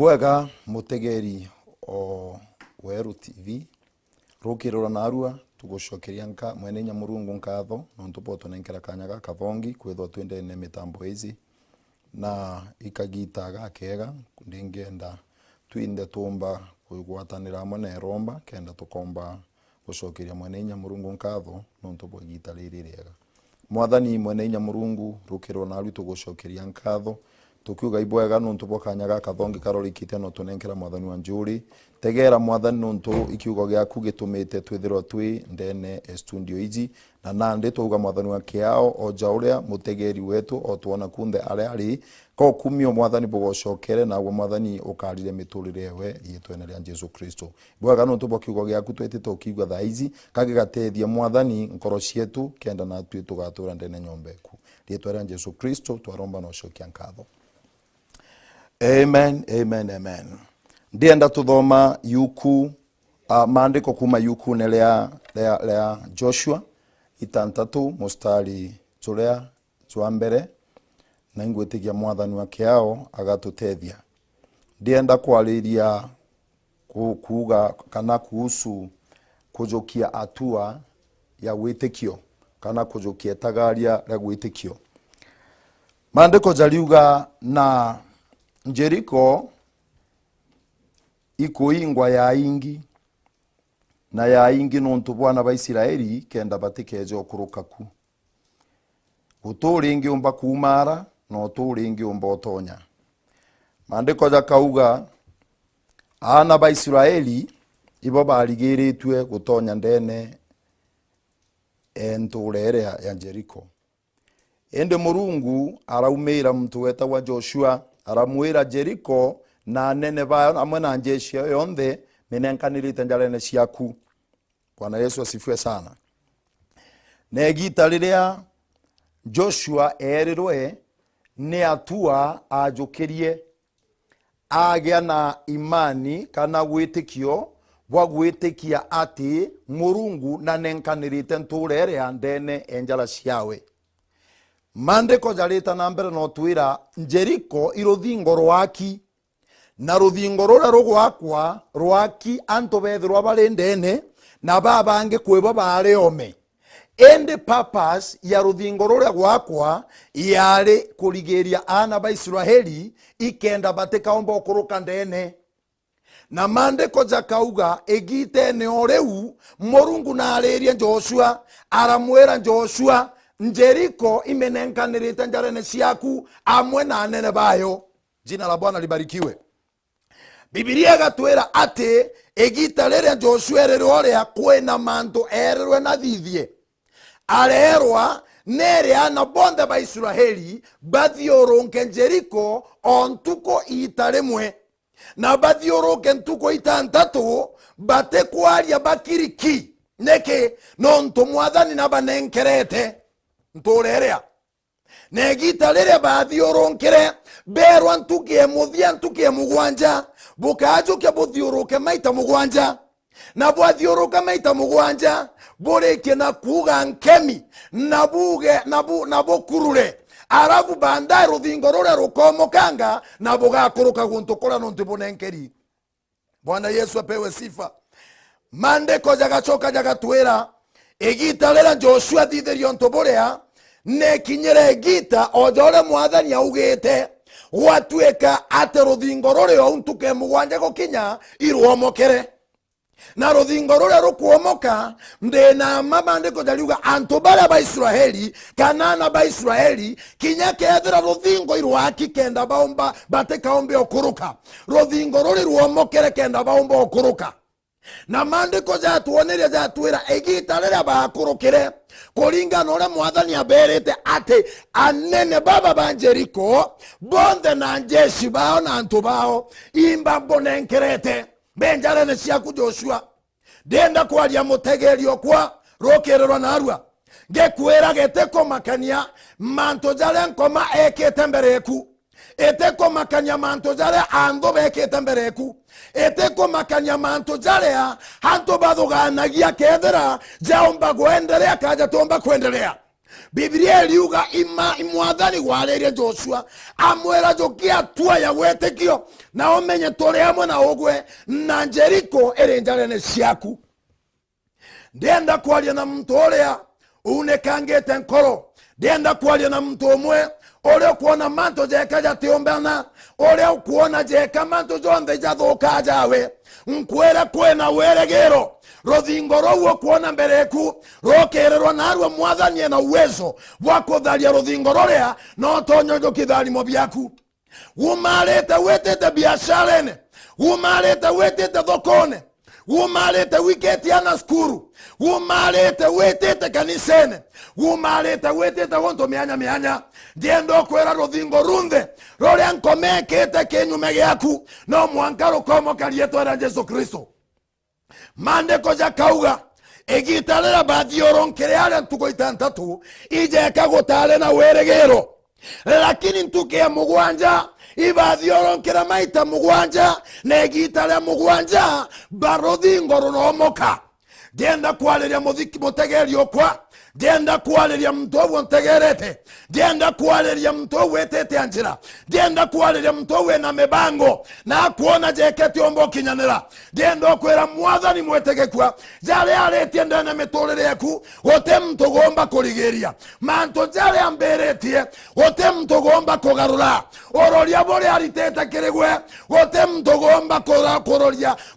Ibwega mutegeri o Weru TV rukirora narua tugucokeria nka mwene Nyamurungu nkatho nontu poto nenkera kanya gaka thongi kwithwa twende ne mitambo hizi na ikagita gakega ndingenda twinde tumba kwigwatanira hamwe na Romba kenda tukomba gucokeria mwene Nyamurungu nkatho nontu bo gita riri riega. Mwathani mwene Nyamurungu rukirora narua tugucokeria nkatho tukiuga ibwega nontu bo kanya gaka thongi karorikite no tunenkera mwathani wa njuri tegera mwathani nontu ikiugo gyaku gitumite twithirwa twi ndene studio iji na nande tuuga mwathani wa kiao oja uria mutegeri wetu o tuona kunthe ari ko kumio mwathani bugocokere na mwathani ukarire miturire yewe yitwene ria Jesu Kristo. Ibwega nontu bo kiugo gyaku twetite ukigwa thaizi kagigatethia mwathani nkoro cietu kenda na twi tugatura ndene nyombeku yitwene ria Jesu Kristo twaromba no cokia nkatho. Amen, amen, amen. Ndienda tuthoma yuku maandiko kuma yuku lea Joshua itantatu mustari turea twa mbere na ngwetigia mwathani wa kiao agatutethia. Ndienda kwariria kuuga kana kuhusu kujokia atua ya witikio kana kujokia tagaria la witikio. Maandiko jaliuga na Jericho ikuingwa ya ingi na ya ingi nontu bwana ba Israeli kenda batikeje okurukaku uturingi umba kumara no turingi umba otonya. Maandiko jakauga ana ba Israeli ibo barigiritwe gutonya ndene enturere ya Jericho. Ende Murungu araumira mtu weta wa Joshua aramwira Jericho na nene bayo amwe na njeshi yonthe menenkanirite njarene ciaku. Bwana Yesu asifiwe sana. Negita riria Joshua erirwe ni atua ajukirie agya na imani kana gwitikio bwa gwitikia ati Murungu na nenkanirite nturere ya ndene enjara ciawe. Maandiko jarita na mbere no twira Jericho iruthingo rwaki na ruthingo rura rugwakwa rwaki anto bethirwa bari ndene na babange kweba bare ome. Ende purpose ya ruthingo rura gwakwa yari kurigeria ana ba Israeli ikenda batekaomba okuruka ndene. Na maandiko jakauga egite ne oreu Murungu na areria Joshua aramwera Joshua Jericho imenenkanirite njarene ciaku amwe na nene bayo. Jina la Bwana libarikiwe. Biblia gatwera ati egita rere Joshua ererorea kwena manto ererwe na thithie arerwa nere ana bonde ba Israeli bathiorunke Jericho ontuko itarimwe na bathiorunke ntuko itantatu batekwaria bakiriki neke nontu mwathani na banenkerete nturerea negita rere bathioronkere berwa ntukie muthia ntukie mugwanja bukajuke buthiuruke maita mugwanja na bwathiuruka maita mugwanja boreke na kuga nkemi na buge na bokurure arabu banda ruthingo rure rukomokanga na bugakuruka guntukura nontu bunenkeri. Bwana Yesu apewe sifa. Maandiko jagachoka jagatwera egita rera Joshua thitherio ntoborea ne kinyere egita ojore mwathani augite watweka ate ruthingo rure ontuke mugwanja gokinya irwomokere na ruthingo rure rukuomoka ndena maandiko jaliuga anto bara ba Israeli kanana ba Israeli kinya kethira ruthingo irwaki kenda baomba batekaombe okuruka ruthingo rure rwomokere kenda baomba okuruka. Na maandiko jatuoneria jatwira egita rira bakurukire kuringana ore mwathani aberete ate anene baba ba Jericho bonde na njeshi bao na antu bao imba bonenkerete benjarene ciaku Joshua. Denda kwaria mutegerio kwa rokererwa narua gekwira geteko makania manto jare nkoma ekete mbereku eteko makanya manto jare ando bekete mbereku eteko makanya manto jare hanto baduganagia kethera jaomba kuendelea kaja tomba kuendelea Biblia iliuga imwathani gwaririe Joshua amwera jokia tua ya wetekio na omenye tore amwe na ogwe na Jeriko ere njarene ciaku. Ndienda kwaria na mtu uria unekangete nkoro. Ndienda kwaria na mtu umwe uria kuona manto jeka jatiombana, uria kuona jeka manto jonthe jathuka jawe. Nkwera kwena weregero rothingo rwo kuona mbereku rokererwa narwo mwathani na uwezo wa kutharia rothingo roria no tonyo kitharimo biaku. Umarete wetete biasharene, umarete wetete thokone, umarete wiketi ana skuru, umarete wetete kanisene, umarete wetete wonto mianya ndiendo kwera rothingo runthe roria nkomekete kinyume giaku no mwankaro komo karietwa ra Yesu Kristo. Mandiko jakauga egitarera bathioronkere aria ntuko itantatu ijeka gutare na weregero, lakini ntuke ya mugwanja ibathioronkera maita mugwanja na egitare mugwanja barothingo runomoka. Ndienda kwariria mutegeri okwa, ndienda kwariria mtu ogwo ntegerete, ndienda kwariria mtu wetete anjira, ndienda kwariria mtu wena mebango na kuona jeketi ombo kinyanira. Ndienda kwera mwathani mwetegekwa jare aretie ndana metorere yaku ote mtu gomba kurigeria manto jare amberetie ote mtu gomba kugarura ororia bore aritete kiregwe ote mtu gomba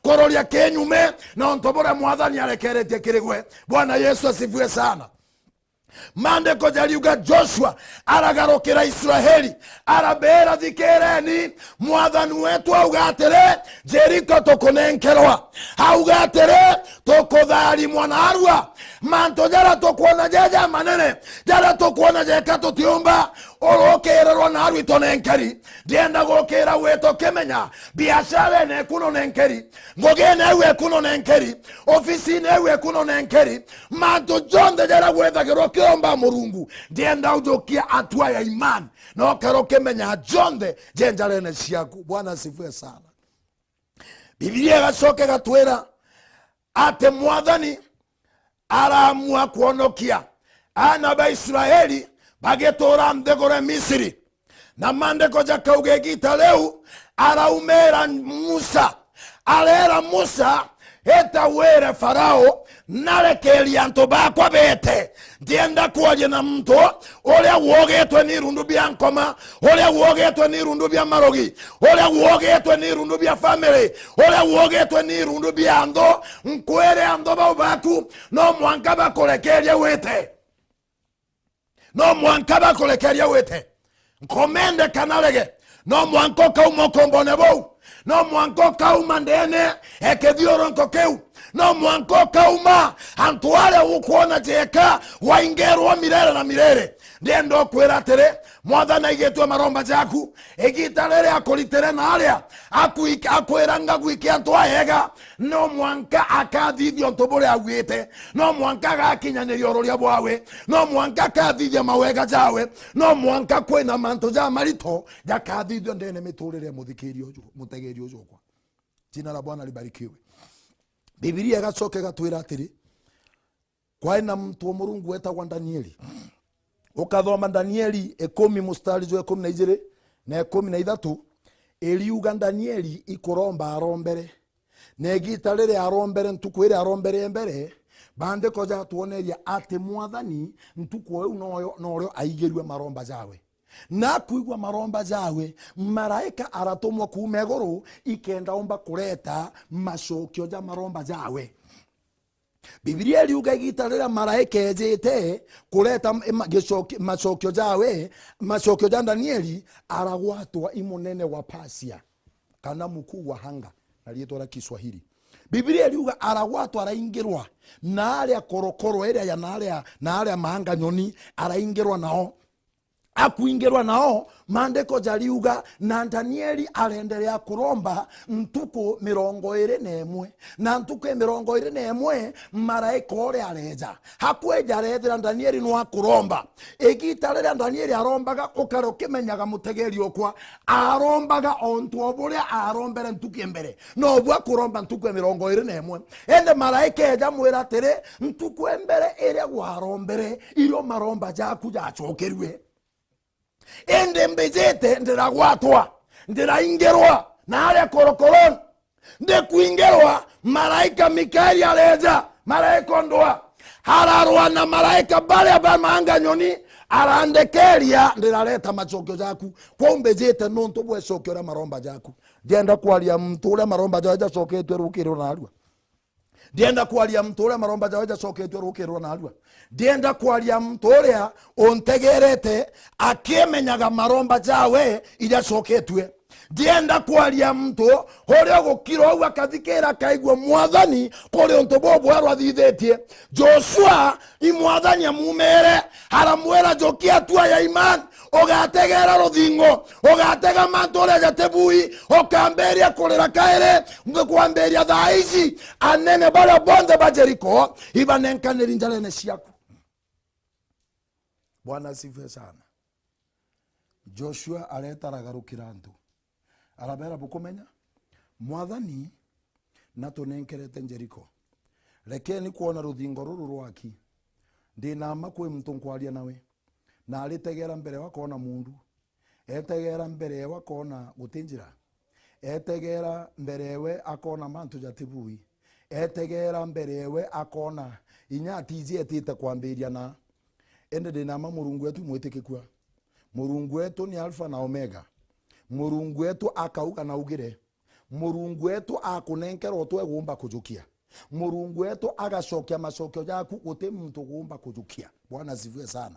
kororia kenyume na ontobora mwathani arekeretie kiregwe. Bwana Yesu asifiwe sana. Mandiko jaliuga Joshua aragarokera Israeli arabera thikereni mwathani wetu augatere Jeriko tukunenkerwa, augatere tukuthari mwanarwa manto jara tukuona jeja manene jara tukuona jeka tutiumba orokererwa narwi tonenkeri. Ndienda gokera weto kemenya biashara ne kuno nenkeri, ngogene we kuno nenkeri, ofisi ne we kuno nenkeri, manto jonde jara wethagirwo kiomba Murungu. Ndienda ujokia atua ya imani na okaroke menya jonde jenjarene ciaku. Bwana asifiwe sana. Biblia gacoke gatwera ate mwathani aramua kuonokia ana ba Israeli bagetora mthegore Misiri. Na mandiko jakauge gita leu araumera Musa, arera Musa eta were Farao narekeria anto bakwa bete. Ndienda kwaje na mtu oria wogetwe ni rundu bya nkoma, oria wogetwe ni rundu bya marogi, oria wogetwe ni rundu bya family, oria wogetwe ni rundu bya ando nkwere ando baku no mwanka bakorekeria wete, no mwanka bakorekeria wete nkomende kanalege no mwanko kaumo kombone bo no mwanko kauma ndene ekethioronko keu no mwanko kauma antuale ukuona jeka waingerwa milele na milele. Ndiendo kwera tere mwathani igetwe maromba jaku egitarere akolitere na aria akwiranga gwiki antwa hega no mwanka akathithio ntobore agwite, no mwanka gakinyanirio roria bwawe, no mwanka kathithia mawega jawe, no mwanka kwena manto ja marito jakathithio ndene miturire muthikirio mutegeri ujo kwa. Jina la Bwana libarikiwe. Biblia gacoke gatwira atiri kwaina mtu wa Murungu wetagwa Danieli. Ukathoma Danieli 10 mustari jo 12 na 13 eliuga Danieli ikuromba arombere negita rire arombere ntukwire arombere mbere bande koja tuoneria ate mwathani ntuko eu norio aigerwe maromba jawe na kuigwa maromba jawe maraika aratumwa kuuma iguru ikenda omba kureta macokio ja maromba jawe. Biblia iliuga igitarira maraika ejete kureta macokio jawe, macokio ja Danieli aragwatwa imunene wa Persia kana mkuu wa hanga aliyetora Kiswahili. Biblia iliuga aragwatwa araingirwa na aria korokoro eria ya na aria mahanga nyoni araingirwa nao akuingirwa nao maandiko jariuga na Danieli arendelea kuromba ntuku 21 na ntuku 21 maraika ore areja hakweja arethera Danieli no akuromba igita rĩrĩa Danieli arombaga ukaro kimenyaga mutegeri okwa arombaga ontu oburia arombere ntuku mbere no bwa kuromba ntuku 21 ende maraika eja mwira tere ntuku mbere iria gwarombere irio maromba jaku jachokerwe ende mbejete ndiragwatwa ndiraingerwa na aria korokoroni ndekuingerwa maraika Mikaeli areja maraika ndwa hararwa na maraika bale bamanga nyoni arandekeria ndirareta machokyo jaku kwa mbejete nonto bwe sokyo ra maromba jaku ndienda kwalia mtu ule maromba jaja soketwe rukiro narwa ndienda kwalia mtu ule maromba jaja soketwe rukiro narwa ndienda kwalia mtu ule ontegerete akemenyaga maromba jawe ija soketwe ndienda kwalia mtu horio gukiro au akathikira kaigwa mwathani kuri onto bobo arwathithetie Joshua imwathani amumere haramwera jokia tua ya imani ogategera ruthingo ogatega mantore jatebui okamberia kurira kaire ngkwamberia thaici anene bara bonde ba Jeriko ibanenkaniri njalene ciaku. Bwana asifiwe sana. Joshua aretaragarukira antu arabera bukumenya mwathani natunenkerete Jeriko rekeni kuona ruthingo ruru rwaki ndinama kwi mtu nkwaria nawe na aritegera mbere wakona mundu etegera mbere wakona gutinjira etegera mberewe akona mantu jatibui etegera mberewe akona inyatizi etite kwambiria na ende ndinama Murungu wetu mwitikikwa Murungu wetu ni alfa na omega Murungu wetu akauga na ugire Murungu wetu akunenkerwo twegumba kujukia Murungu wetu agacokia macokio jaku guti muntu gumba kujukia. Bwana asifiwe sana.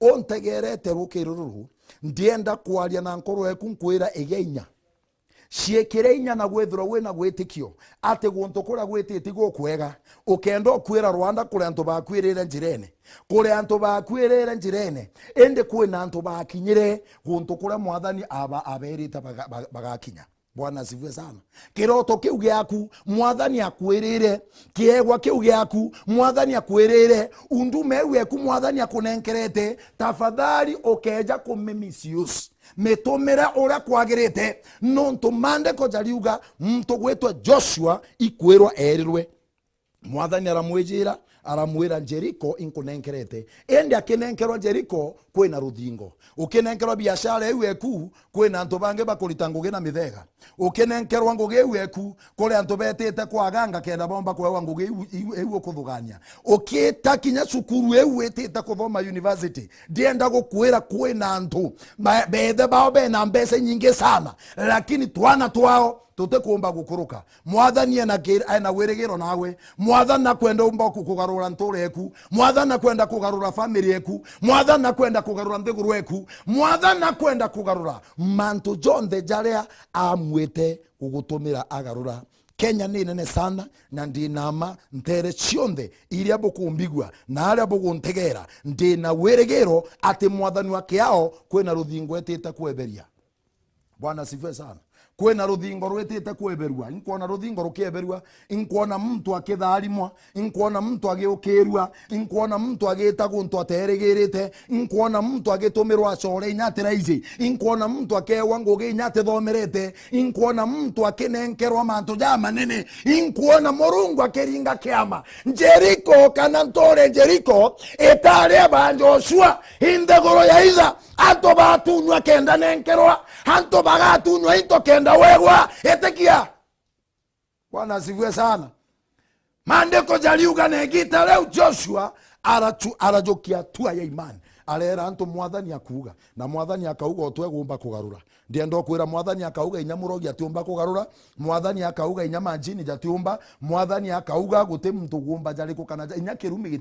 Ontegerete rukiruru ndienda kwaria na nkoro eku nkwira igeinya ciekire inya na gwethura wena gwitikio ate guntu kura gwititi gukwega ukendo kwira Rwanda kuri antu bakwirire njirene kuri antu bakwirire njirene ende kwina antu bakinyire guntu kura mwathani aberita bagakinya. Bwana asifiwe sana. Kiroto kiu giaku mwathani akwirire kiegwa kiu giaku mwathani akwirire undume weku mwathani akunenkerete tafadhali okeja kumemisius metomera ora kwagirite nonto mandeko jariuga mtu gwetwa Joshua ikwirwa erirwe mwathani aramwijira aramwira Jeriko inkunenkerete ende akinenkerwa Jeriko kwina ruthingo ukinenkerwa biashara eweku kwina antu bange bakurita ngugi na mithega ukinenkerwa ngugi eweku kuri antu betete kwaganga kenda bomba kwewa ngugi ewu kuthugania ukita kinya cukuru ewetete kuthoma university ndienda gukwira kwina antu bethe bao bena mbese nyingi sana lakini twana twao tutekumba gukuruka mwathani ena wirigiro nawe mwathani nakwenda umba kugarura ntore eku mwathani nakwenda kugarura family eku mwathani nakwenda kugarura nthiguru eku mwathani nakwenda kugarura mantu jonde jaria amwite gugutumira agarura. Kenya ni nene sana na ndinama ntere cionthe iria bukumbigwa na aria buguntegera ndina wirigiro ati mwathani wake yao kwina ruthingo etete kweberia. Bwana asifiwe sana. Kwena ruthingo rwetete kweberwa inkuona ruthingo rukieberwa inkuona mtu akitharimwa inkuona mtu agiukirwa inkuona mtu agita guntu aterigirite inkuona mtu agitumirwa acore inyatira ici inkuona mtu akewa ngugi inyate thomerete inkuona mtu akinenkerwa mantu jamanene inkuona Murungu akiringa kiama Jeriko kana ntore Jeriko etare ba Joshua indegoro ya iza ato batunywa kenda nenkerwa hanto bagatunywa into kenda wegwa etekia. Bwana asifiwe sana. Maandiko jariuga negita leo Joshua arajokia tua ya imani arera antu mwathani akuga na mwathani akauga otwegumba kugarura ndiendo kwira mwathani akauga inyamurogi atiumba kugarura mwathani akauga inyamanjini jatiumba mwathani akauga guti mtu gumba Jeriko kana inyakirumi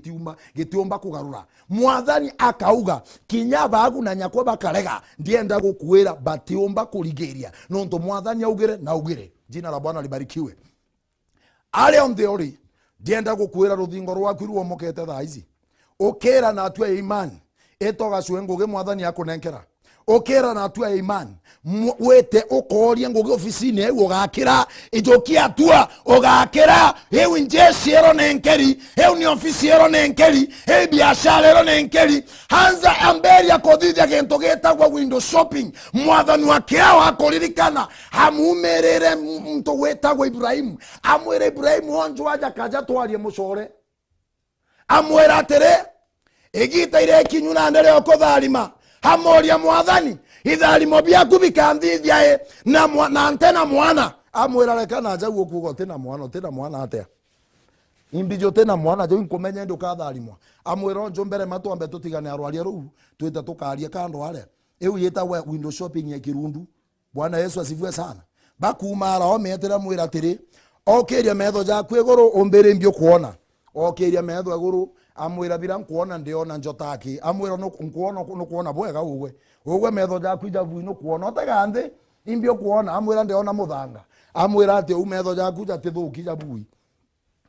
gitiumba kugarura mwathani akauga kinya bagu na nyakwa bakarega ndienda gukwira batiumba kurigeria nonto mwathani augire na ugire. Jina la Bwana libarikiwe. Ale on theory ndienda gukwira ruthingo rwaku ruomokete thaici ukira na atwe imani etoga cue ngugi mwathani akunenkera ukira na atua ya imani wete ukoria ngugi ofisini eu ugakira ijokia atua ugakira eu njesi ero nenkeri eu ni ofisi ero nenkeri eu biashara ero nenkeri hanza amberi akothithia gintu gitagwa window shopping mwathani wake akoririkana hamumerere mtu wetagwa Ibrahimu amwire Ibrahimu onjo aja kaja twarie mucore amwira atiri igita ire kinyuna ndere okotharima hamoria mwathani itharimo biaku bikanthithia na ntena mwana amwira rekana njau kugo tena mwana atia imbijo tena mwana jo inkomenya ndukatharimwa amwira njo mbere matwambe tutigane arwaria ru twite tukaria kando hale eu yetagwa window shopping ya Kirundu. Bwana Yesu asifiwe sana. Bakumara o metera mwira atiri okiria metho jaku iguru umbere mbio kuona okiria metho iguru amwira bira nkuona ndiona njotaki amwira no kuona bwega ugwe metho jaku javu no kuona otagande imbio kuona amwira ndiona muthanga amwira ati u metho jaku jatithuki javui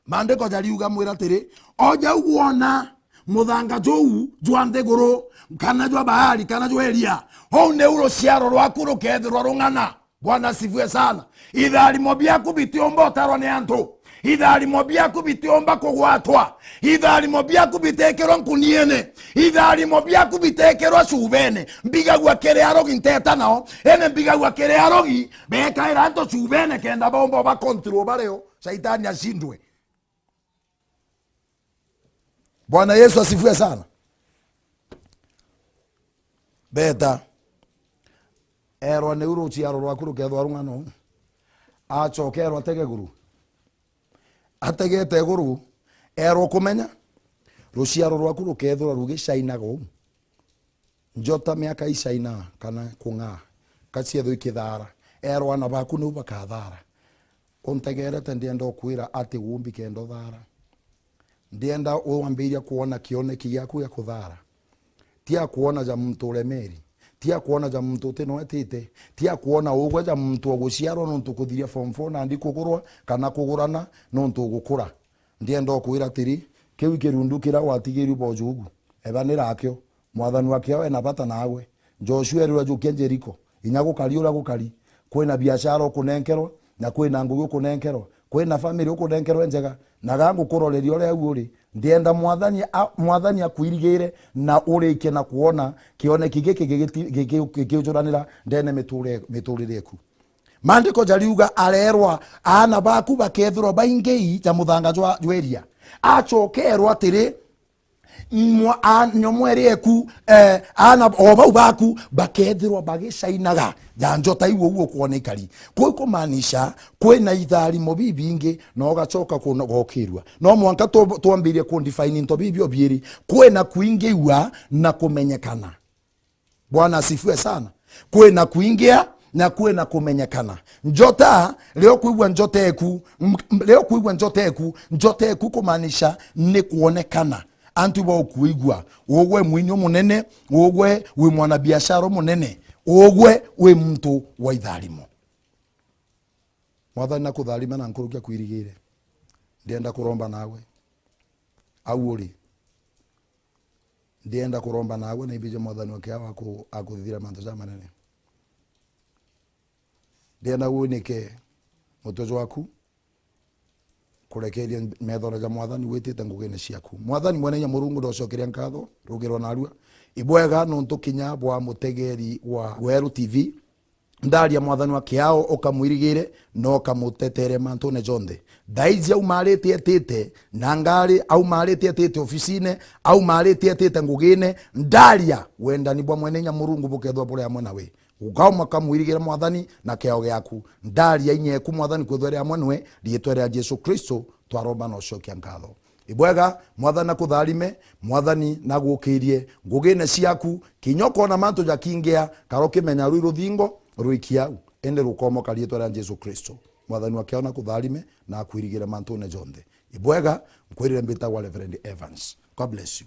mandiko jariuga mwira atiri oja uguona muthanga jou jwande guru kana jwa bahari kana jwa eria ho neuro ciaro rwaku rukethirwa rung'ana. Bwana asifiwe sana. Itharimo biaku bitiomba otarwa ni antu itharimo biaku bitiomba kugwatwa itharimo biaku bitekerwa nkuniene itharimo biaku bitekerwa cubene mbigagwa kere arogi nteta nao ene mbigagwa kere arogi bekaira anto cubene kenda bombo ba control bareo shaitani ashindwe. Bwana Yesu asifiwe sana. Beta erwa neuro ciaro rwaku rukethwa rung'ano acokerwa atege guru ategete guru erwo kumenya ruciaro rwaku rukethwa rugicainaga u njota miaka icaina kana kunga kacietho ikithara erwa na baku ni bakathara untegerete ndienda kwira ati wumbi kendo thara ndienda uambiria kuona kioneki giaku ya kuthara tia kuona ja mtu remeri tia kuona ja mtu teno etite tia kuona ugwe ja mtu oguciarwo no tukuthiria form 4 na ndi kugurwa kana kugurana no tugukura ndienda kwira tiri kiu Kirundu kira watigiri bojugu ebanira akyo mwathani wake we na bata nawe Joshua erwa jukia Jeriko inyago kaliura gukari kwina biashara kunenkerwa na kwina ngugu kunenkerwa kwina family kunenkerwa njega na gangu kuroreria ore uri ndienda mwathani akwirigire na urike na kuona kioneki gikiujuranira ndene miturire ku. Mandiko jariuga arerwa ana baku bakethirwo baingei ja muthanga jweria acokerwa atiri nyomweri eku ana obau baku bakethirwo bagicainaga janjota iwo kuona ikari kuko manisha kwena itharimo bibingi no gacoka gokirwa no mwanka twambirie ku define into bibio bieri kwena kuingiwa na kumenyekana. Bwana asifiwe sana. Kwena kuingia na kwena kumenyekana. Njota leo kuigwa njota eku kumanisha ni kuonekana antu ba kuigwa ogwe mwinyo munene ogwe we mwana biashara munene ogwe we mtu wa itharimo. Mwathani na kutharima na nkurukia kwirigire ndienda kuromba nawe au uri ndienda kuromba nawe na ibije mwathani wake wako akuthira manto za manene ndienda uoneke mutojo waku kurekeria methora ja mwathani witite ngugene ciaku. Mwathani mwenenya murungu ndocokeria nkatho rugirwo narua ibwega no ntukinya bwa mutegeri wa Weru TV ndaria mwathani wa kiao ukamwirigire no kamutetere mantone jonde daizi au marete etete nangari au marete etete ofisine au marete etete ngugine ndaria wenda ni bwa mwenenya murungu bukethwa bure amwe nawe ukauma kamwirigira mwathani na kiao giaku ndaria inyeku mwathani kwithwere amwe nwe rietwere Yesu Kristo twaromba no cokia nkatho ibwega mwathani nakutharime mwathani nagukirie ngugine ciaku kinyoko na manto jakingia karoke menya ruthingo ruikia ende rukomo karietwere Yesu Kristo mwathani wake ona kutharime na akwirigira mantone jonde ibwega mkwirire mbita wa Reverend Evans. God bless you.